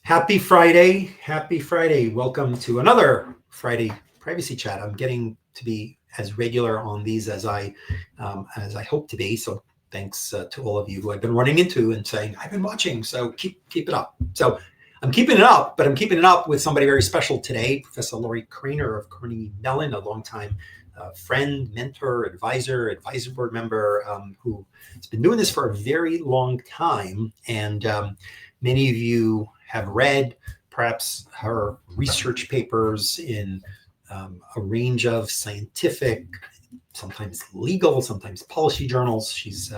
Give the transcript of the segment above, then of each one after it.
Happy Friday. Happy Friday. Welcome to another Friday Privacy Chat. I'm getting to be as regular on these as I hope to be. So thanks to all of you who I've been running into and saying, I've been watching, so keep it up. So I'm keeping it up, but I'm keeping it up with somebody very special today, Professor Lorrie Cranor of Carnegie Mellon, a longtime friend, mentor, advisor board member who has been doing this for a very long time. And many of you have read perhaps her research papers in a range of scientific, sometimes legal, sometimes policy journals. She's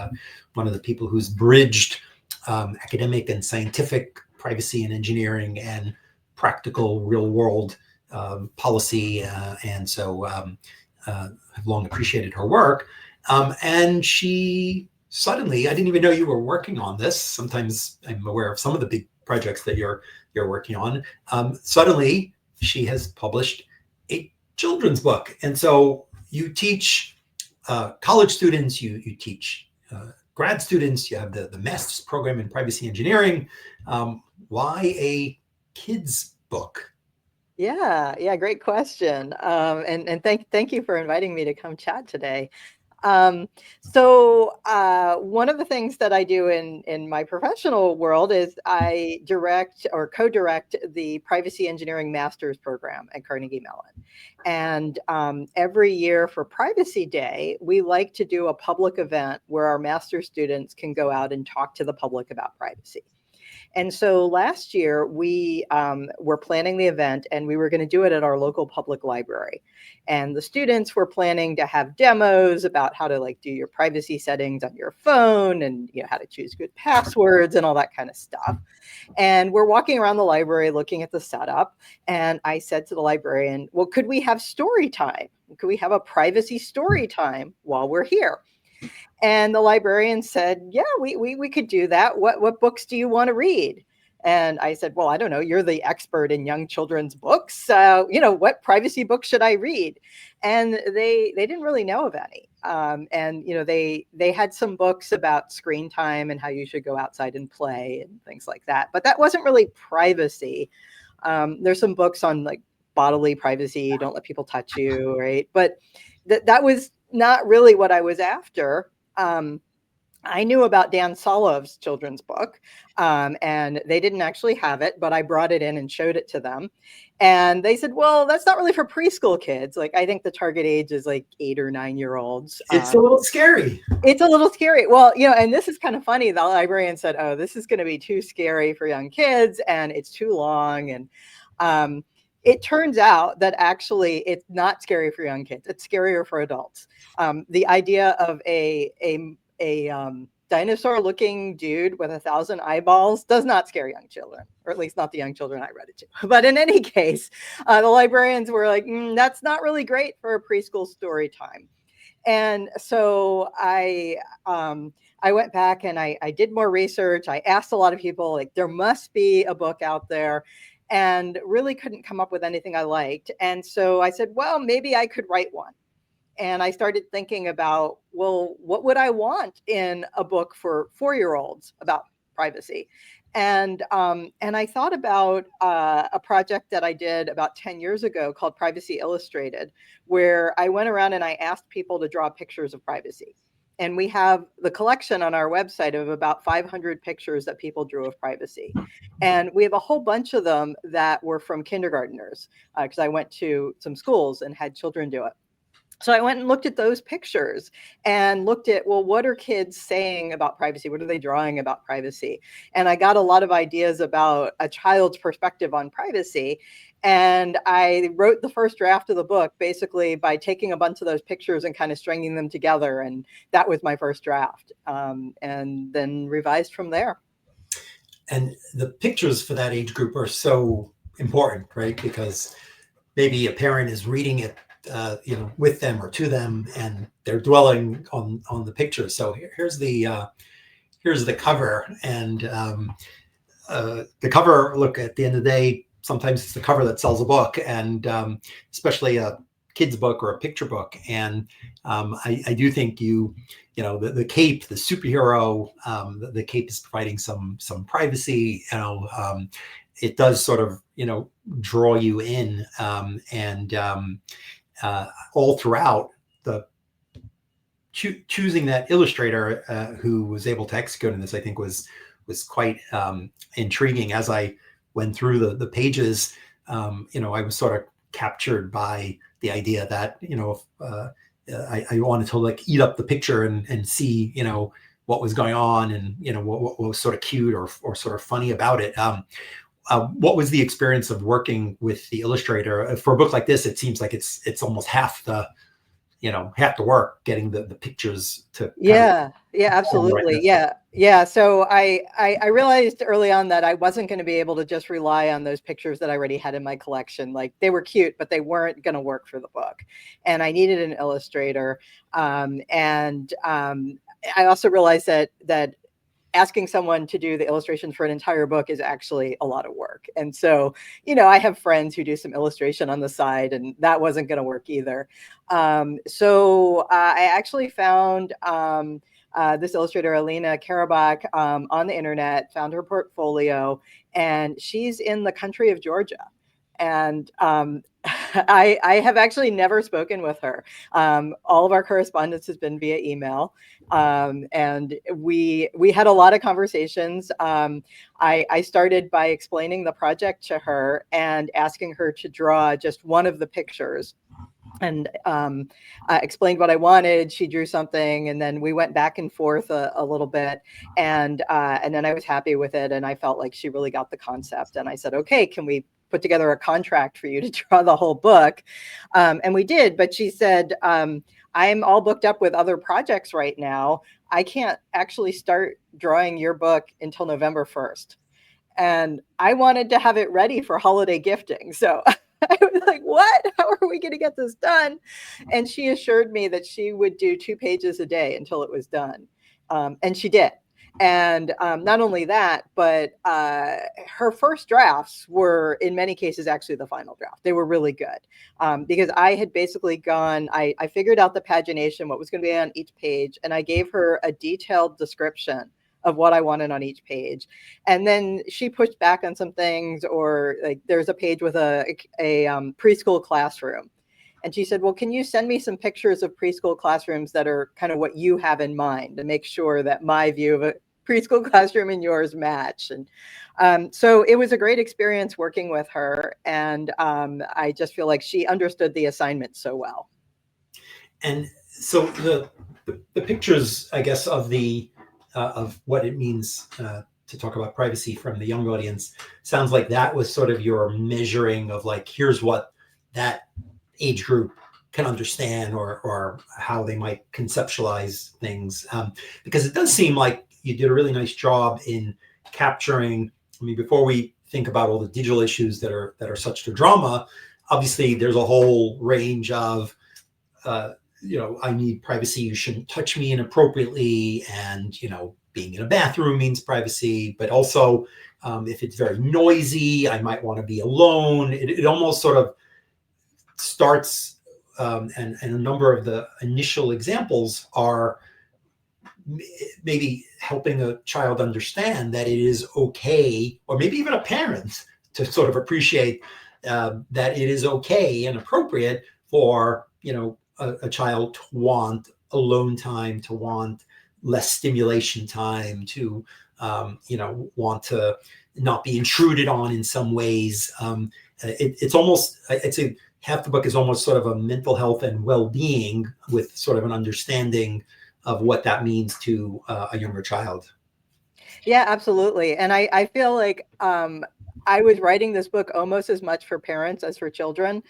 one of the people who's bridged academic and scientific privacy and engineering and practical real world policy. And so I've long appreciated her work. And she suddenly, I didn't even know you were working on this. Sometimes I'm aware of some of the big projects that you're working on. Suddenly, she has published a children's book, and so you teach college students, you teach grad students, you have the master's program in privacy engineering. Why a kids book? Yeah, great question. And thank you for inviting me to come chat today. One of the things that I do in my professional world is I direct or co-direct the Privacy Engineering Master's Program at Carnegie Mellon. And every year for Privacy Day, we like to do a public event where our master's students can go out and talk to the public about privacy. And so last year we were planning the event, and we were going to do it at our local public library. And the students were planning to have demos about how to do your privacy settings on your phone, and how to choose good passwords and all that kind of stuff. And we're walking around the library looking at the setup. And I said to the librarian, well, could we have story time? Could we have a privacy story time while we're here? And the librarian said, yeah, we could do that. What books do you want to read? And I said, well, I don't know. You're the expert in young children's books. What privacy books should I read? And they didn't really know of any. They had some books about screen time and how you should go outside and play and things like that. But that wasn't really privacy. There's some books on bodily privacy. Don't let people touch you, right? But that was not really what I was after. I knew about Dan Solov's children's book, and they didn't actually have it, but I brought it in and showed it to them. And they said, well, that's not really for preschool kids. I think the target age is 8 or 9 year olds. It's a little scary. It's a little scary. Well, and this is kind of funny. The librarian said, oh, this is going to be too scary for young kids, and it's too long. And it turns out that actually it's not scary for young kids. It's scarier for adults. The idea of a dinosaur-looking dude with 1,000 eyeballs does not scare young children, or at least not the young children I read it to. But in any case, the librarians were like, that's not really great for a preschool story time. And so I went back and I did more research. I asked a lot of people, there must be a book out there, and really couldn't come up with anything I liked. And so I said, well, maybe I could write one. And I started thinking about, well, what would I want in a book for 4-year-olds about privacy? And I thought about a project that I did about 10 years ago called Privacy Illustrated, where I went around and I asked people to draw pictures of privacy. And we have the collection on our website of about 500 pictures that people drew of privacy. And we have a whole bunch of them that were from kindergartners, because I went to some schools and had children do it. So I went and looked at those pictures and looked at, well, what are kids saying about privacy? What are they drawing about privacy? And I got a lot of ideas about a child's perspective on privacy. And I wrote the first draft of the book basically by taking a bunch of those pictures and kind of stringing them together. And that was my first draft, and then revised from there. And the pictures for that age group are so important, right? Because maybe a parent is reading it with them or to them, and they're dwelling on the picture. So here's the cover, and the cover. Look, at the end of the day, sometimes it's the cover that sells a book, and especially a kid's book or a picture book. And I do think the cape, the superhero, the cape is providing some privacy, it does sort of, draw you in, and all throughout the choosing that illustrator who was able to execute in this, I think was quite intriguing. As I went through the pages, I was sort of captured by the idea that, if, I wanted to like eat up the picture and see, what was going on, and, what was sort of cute or sort of funny about it. What was the experience of working with the illustrator for a book like this? It seems like it's almost half the work getting the pictures to Yeah, absolutely. Yeah. So I realized early on that I wasn't going to be able to just rely on those pictures that I already had in my collection. Like, they were cute, but they weren't going to work for the book, and I needed an illustrator. I also realized that asking someone to do the illustrations for an entire book is actually a lot of work. And so, I have friends who do some illustration on the side, and that wasn't going to work either. I actually found this illustrator, Alina Karabakh, on the internet, found her portfolio, and she's in the country of Georgia. And I have actually never spoken with her. All of our correspondence has been via email. And we had a lot of conversations. I started by explaining the project to her and asking her to draw just one of the pictures, and I explained what I wanted. She drew something, and then we went back and forth a little bit, and then I was happy with it, and I felt like she really got the concept. And I said, okay, can we put together a contract for you to draw the whole book? And we did, but she said, I'm all booked up with other projects right now. I can't actually start drawing your book until November 1st. And I wanted to have it ready for holiday gifting. So I was like, what? How are we going to get this done? And she assured me that she would do 2 pages a day until it was done. And she did. And not only that, but her first drafts were, in many cases, actually the final draft. They were really good, because I had basically I figured out the pagination, what was going to be on each page, and I gave her a detailed description of what I wanted on each page. And then she pushed back on some things, or like there's a page with a preschool classroom. And she said, well, can you send me some pictures of preschool classrooms that are kind of what you have in mind, to make sure that my view of a preschool classroom and yours match? And so it was a great experience working with her. And I just feel like she understood the assignment so well. And so the pictures, I guess, of what it means to talk about privacy from the young audience, sounds like that was sort of your measuring of like, here's what that age group can understand, or how they might conceptualize things, because it does seem like you did a really nice job in capturing. I mean, before we think about all the digital issues that are such a drama, obviously there's a whole range of I need privacy, you shouldn't touch me inappropriately, and being in a bathroom means privacy, but also if it's very noisy, I might want to be alone. It almost sort of starts, and a number of the initial examples are maybe helping a child understand that it is okay, or maybe even a parent, to sort of appreciate that it is okay and appropriate for a child to want alone time, to want less stimulation time, to want to not be intruded on in some ways. It's almost, I'd say half the book is almost sort of a mental health and well-being, with sort of an understanding of what that means to a younger child. Yeah, absolutely. And I feel like I was writing this book almost as much for parents as for children,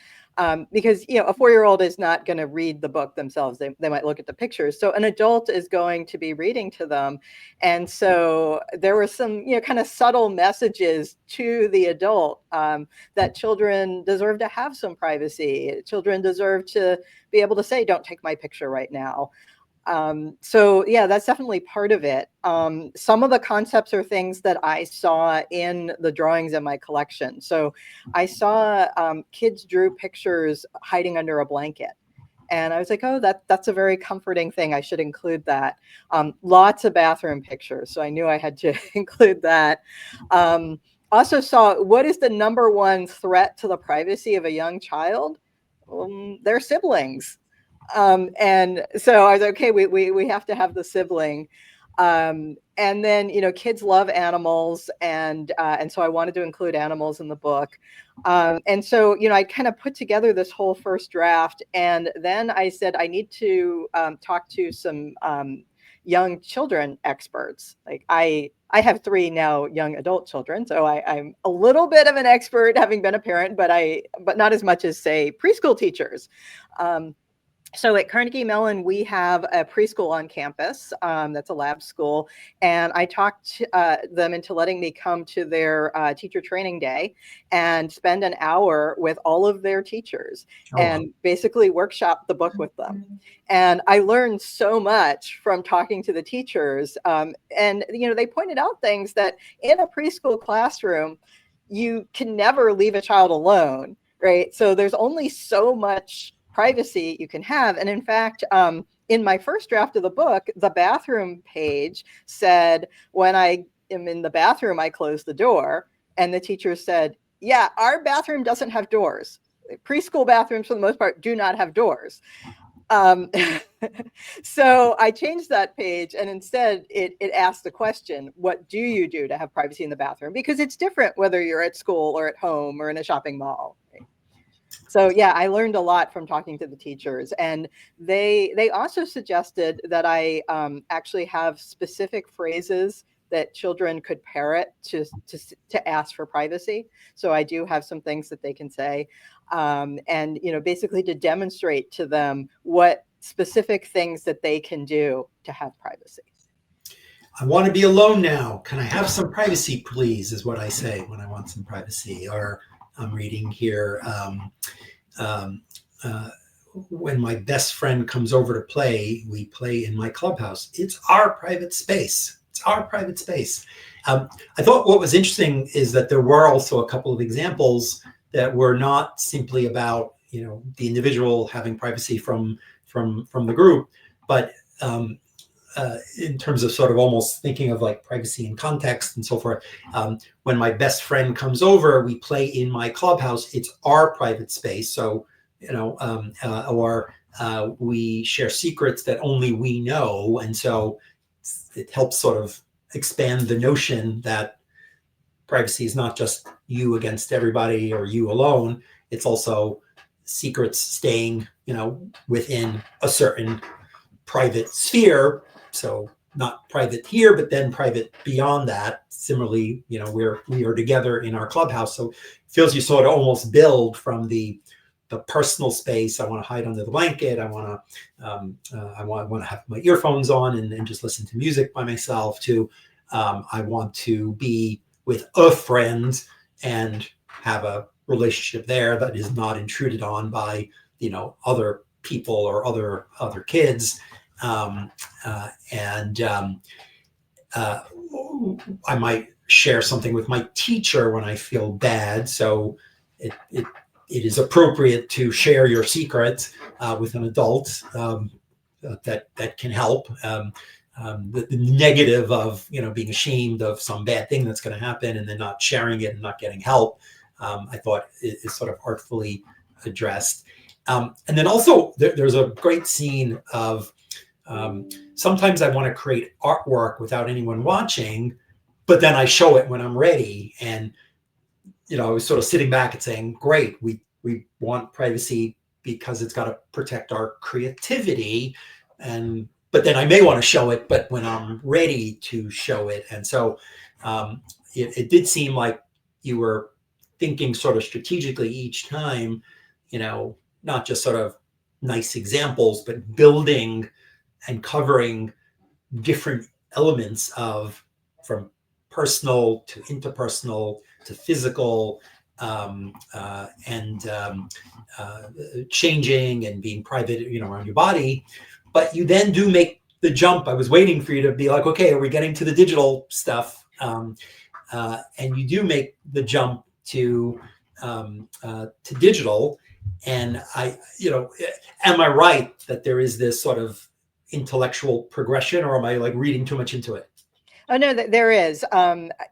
because a 4-year-old is not going to read the book themselves. They might look at the pictures. So an adult is going to be reading to them. And so there were some kind of subtle messages to the adult, that children deserve to have some privacy. Children deserve to be able to say, don't take my picture right now. So yeah, that's definitely part of it. Some of the concepts are things that I saw in the drawings in my collection. So I saw kids drew pictures hiding under a blanket. And I was like, oh, that's a very comforting thing. I should include that. Lots of bathroom pictures. So I knew I had to include that. also saw what is the number one threat to the privacy of a young child? Their siblings. And so I was like, okay, we have to have the sibling. And then, you know, kids love animals, and so I wanted to include animals in the book. And so, you know, I kind of put together this whole first draft, and then I said I need to talk to some young children experts. Like I have 3 now young adult children, so I'm a little bit of an expert having been a parent, but not as much as, say, preschool teachers. So at Carnegie Mellon, we have a preschool on campus. That's a lab school. And I talked them into letting me come to their teacher training day and spend an hour with all of their teachers and basically workshop the book with them. And I learned so much from talking to the teachers. And, you know, they pointed out things that in a preschool classroom, you can never leave a child alone, right? So there's only so much privacy you can have. And in fact, in my first draft of the book, the bathroom page said, when I am in the bathroom, I close the door. And the teacher said, yeah, our bathroom doesn't have doors. Preschool bathrooms, for the most part, do not have doors. So I changed that page, and instead it asked the question, what do you do to have privacy in the bathroom? Because it's different whether you're at school or at home or in a shopping mall. So yeah, I learned a lot from talking to the teachers, and they also suggested that I actually have specific phrases that children could parrot to ask for privacy. So I do have some things that they can say, and you know, basically to demonstrate to them what specific things that they can do to have privacy. I want to be alone now. Can I have some privacy, please? Is what I say when I want some privacy. Or I'm reading here. When my best friend comes over to play, we play in my clubhouse. It's our private space. It's our private space. I thought what was interesting is that there were also a couple of examples that were not simply about, you know, the individual having privacy from the group, but in terms of sort of almost thinking of like privacy in context and so forth. When my best friend comes over, we play in my clubhouse. It's our private space. So, you know, or we share secrets that only we know. And so it helps sort of expand the notion that privacy is not just you against everybody or you alone. It's also secrets staying, you know, within a certain private sphere. So not private here, but then private beyond that. Similarly, you know, we are together in our clubhouse. So it feels you sort of almost build from the personal space. I want to hide under the blanket. I want to have my earphones on and just listen to music by myself. To I want to be with a friend and have a relationship there that is not intruded on by, you know, other people or other kids. I might share something with my teacher when I feel bad. So it is appropriate to share your secret with an adult that can help. The negative of, you know, being ashamed of some bad thing that's going to happen and then not sharing it and not getting help, I thought is sort of artfully addressed. And then also there's a great scene of sometimes I want to create artwork without anyone watching, but then I show it when I'm ready. And, you know, I was sort of sitting back and saying, great, we want privacy because it's got to protect our creativity. But then I may want to show it, but when I'm ready to show it. And so it did seem like you were thinking sort of strategically each time, you know, not just sort of nice examples, but building and covering different elements of, from personal to interpersonal to physical, changing and being private, you know, around your body. But you then do make the jump. I was waiting for you to be like, okay, are we getting to the digital stuff? And you do make the jump to digital. And you know, am I right that there is this sort of intellectual progression, or am I like reading too much into it? Oh no, there is.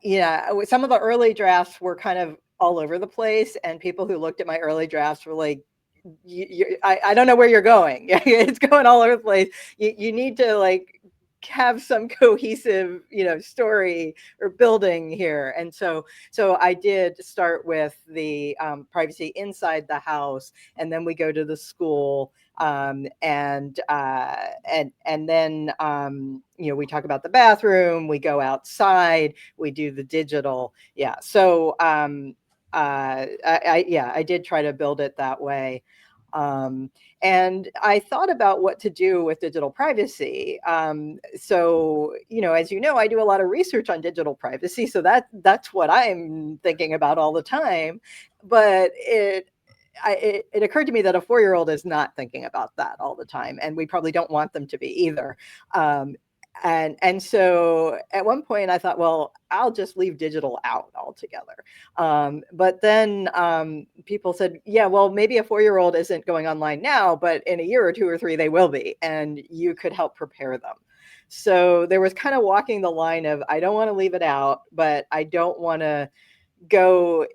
Yeah, some of the early drafts were kind of all over the place, and people who looked at my early drafts were like, I don't know where you're going. It's going all over the place. You need to like have some cohesive, story or building here. And so I did start with the privacy inside the house, and then we go to the school, and then we talk about the bathroom, we go outside, we do the digital. Yeah. So I did try to build it that way. And I thought about what to do with digital privacy. So, as you know, I do a lot of research on digital privacy. So that's what I'm thinking about all the time. But it occurred to me that a 4-year-old is not thinking about that all the time, and we probably don't want them to be either. And so at one point I thought, well, I'll just leave digital out altogether. But then people said, yeah, well, maybe a 4-year-old isn't going online now, but in a year or 2 or 3 they will be, and you could help prepare them. So there was kind of walking the line of, I don't want to leave it out, but I don't want to go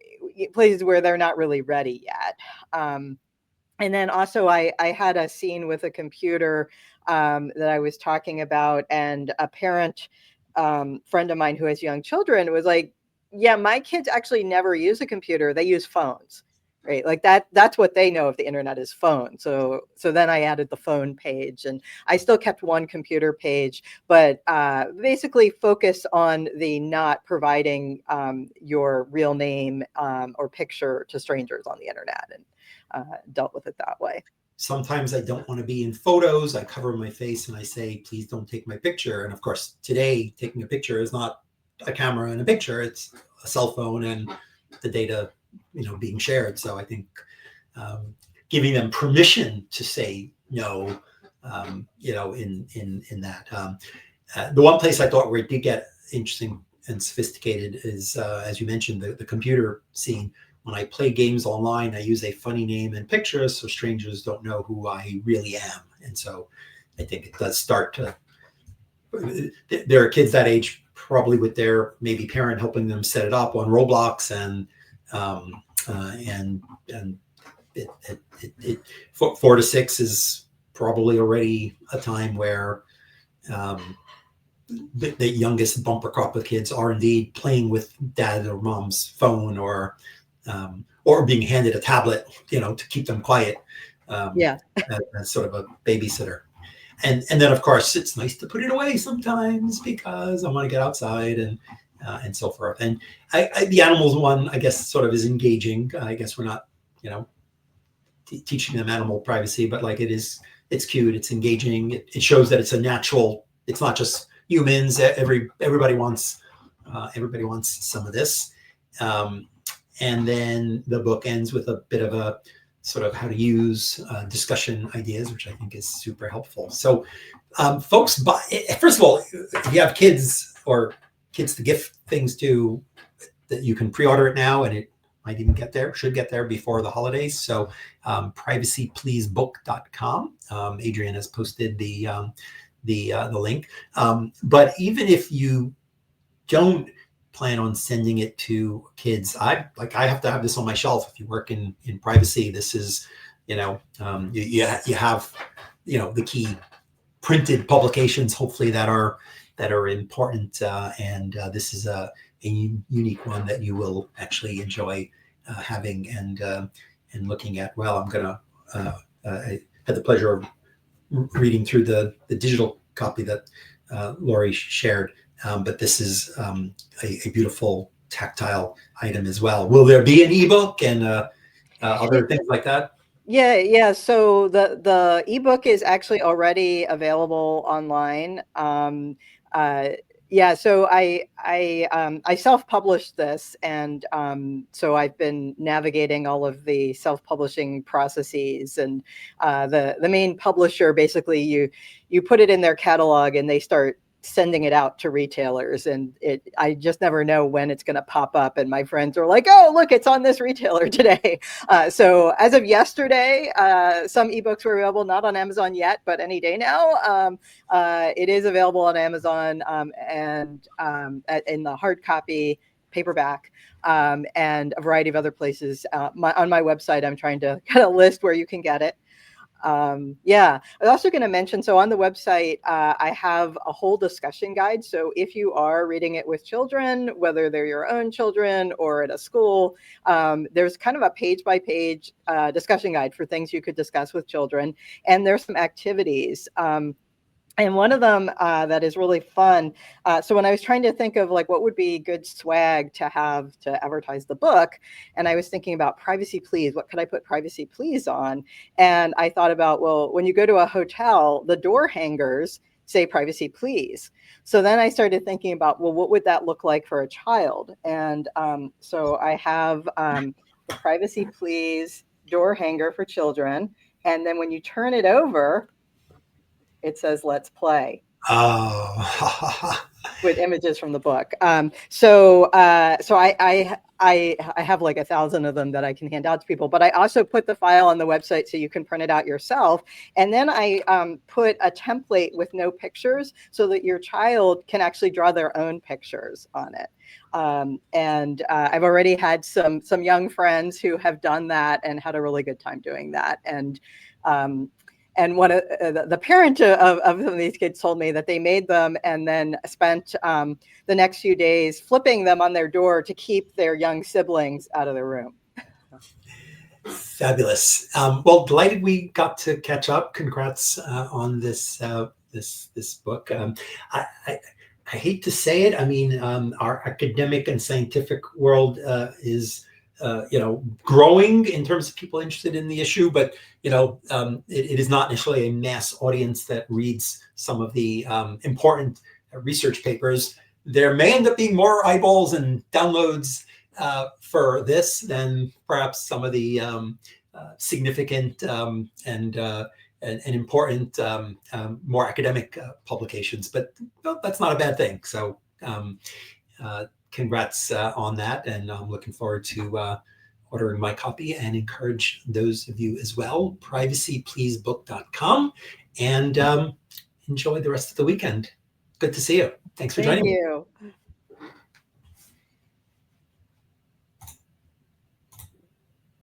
places where they're not really ready yet. And then also I had a scene with a computer that I was talking about, and a parent friend of mine who has young children was like, yeah, my kids actually never use a computer. They use phones, right? Like that's what they know of the internet is phone. So then I added the phone page, and I still kept one computer page, but basically focus on the not providing your real name or picture to strangers on the internet, and dealt with it that way. Sometimes I don't want to be in photos. I cover my face and I say, please don't take my picture. And of course, today, taking a picture is not a camera and a picture, it's a cell phone and the data, being shared. So I think giving them permission to say no, in that. The one place I thought where it did get interesting and sophisticated is, as you mentioned, the computer scene. When I play games online, I use a funny name and pictures so strangers don't know who I really am. And so I think it does start to, there are kids that age probably with their maybe parent helping them set it up on Roblox, and it 4 to 6 is probably already a time where the youngest bumper crop of kids are indeed playing with dad or mom's phone, or being handed a tablet, to keep them quiet, as sort of a babysitter. And then of course it's nice to put it away sometimes because I want to get outside and so forth. And the animals one, I guess, sort of is engaging. I guess we're not, teaching them animal privacy, but like it's cute, it's engaging. It shows that it's a natural. It's not just humans. Everybody wants some of this. And then the book ends with a bit of a sort of how to use discussion ideas, which I think is super helpful. So folks, first of all, if you have kids or kids to gift things to, that you can pre-order it now, and it might even should get there before the holidays. So privacypleasebook.com. Adrian has posted the link. But even if you don't plan on sending it to kids, I have to have this on my shelf. If you work in privacy, this is, you have, the key printed publications, hopefully that are important. And this is a unique one that you will actually enjoy having and looking at. Well, I'm gonna, I had the pleasure of reading through the digital copy that Lorrie shared. But this is a beautiful tactile item as well. Will there be an ebook and other things like that? Yeah. So the ebook is actually already available online. So I self-published this, and so I've been navigating all of the self-publishing processes, and the main publisher, basically you put it in their catalog and they start sending it out to retailers, and I just never know when it's going to pop up, and my friends are like, oh, look, it's on this retailer today. So as of yesterday, some ebooks were available, not on Amazon yet, but any day now. It is available on Amazon, and in the hard copy, paperback, and a variety of other places. On my website, I'm trying to kind of list where you can get it. Yeah, I was also going to mention, so on the website, I have a whole discussion guide. So if you are reading it with children, whether they're your own children or at a school, there's kind of a page by page discussion guide for things you could discuss with children. And there's some activities. And one of them that is really fun. So when I was trying to think of like what would be good swag to have to advertise the book, and I was thinking about privacy please, what could I put privacy please on? And I thought about, well, when you go to a hotel, the door hangers say privacy please. So then I started thinking about, well, what would that look like for a child? And so I have the privacy please door hanger for children. And then when you turn it over, it says, let's play. Oh. With images from the book. So I have like 1,000 of them that I can hand out to people, but I also put the file on the website so you can print it out yourself. And then I put a template with no pictures so that your child can actually draw their own pictures on it. And I've already had some young friends who have done that and had a really good time doing that. And one of the parent of some of these kids told me that they made them and then spent the next few days flipping them on their door to keep their young siblings out of the room. Fabulous. Well, delighted we got to catch up. Congrats on this this book. I hate to say it. I mean, our academic and scientific world is growing in terms of people interested in the issue, but it is not necessarily a mass audience that reads some of the important research papers. There may end up being more eyeballs and downloads for this than perhaps some of the significant and important more academic publications, but that's not a bad thing. So congrats on that, and I'm looking forward to ordering my copy, and encourage those of you as well. privacypleasebook.com, and enjoy the rest of the weekend. Good to see you. Thanks for joining me. Thank you.